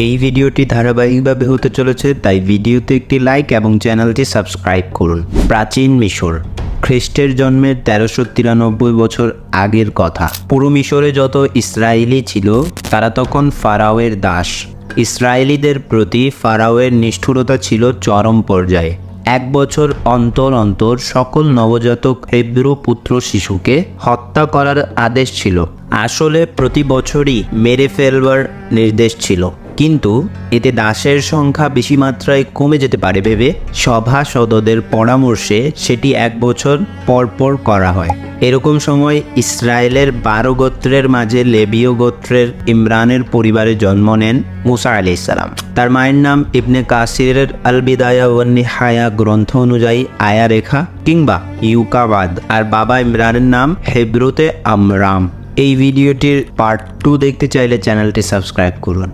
এই ভিডিওটি ধারাবাহিকভাবে হতে চলেছে, তাই ভিডিওতে একটি লাইক এবং চ্যানেলটি সাবস্ক্রাইব করুন। প্রাচীন মিশর, খ্রিস্টের জন্মের 1393 বছর আগের কথা। পুরো মিশরে যত ইসরায়েলি ছিল তারা তখন ফারাওয়ের দাস। ইসরায়েলিদের প্রতি ফারাওয়ের নিষ্ঠুরতা ছিল চরম পর্যায়ে। 1 বছর অন্তর অন্তর সকল নবজাতক হেব্রু পুত্র শিশুকে হত্যা করার আদেশ ছিল। আসলে প্রতি বছরই মেরে ফেলবার নির্দেশ ছিল, কিন্তু এতে দাসের সংখ্যা বেশি মাত্রায় কমে যেতে পারে ভেবে সভাসদদের পরামর্শে সেটি 1 বছর পর পর করা হয়। এরকম সময় ইসরায়েলের 12 গোত্রের মাঝে লেবীয় গোত্রের ইমরানের পরিবারে জন্ম নেন মুসা আলাইহিস সালাম। তার মায়ের নাম ইবনে কাসিরের আল বিদায়া ওয়ান নিহায়া গ্রন্থ অনুযায়ী আয়া রেখা কিংবা ইউকাবাদ, আর বাবা ইমরানের নাম হেব্রুতে আমরাম। এই ভিডিওটির পার্ট 2 দেখতে চাইলে চ্যানেলটি সাবস্ক্রাইব করুন।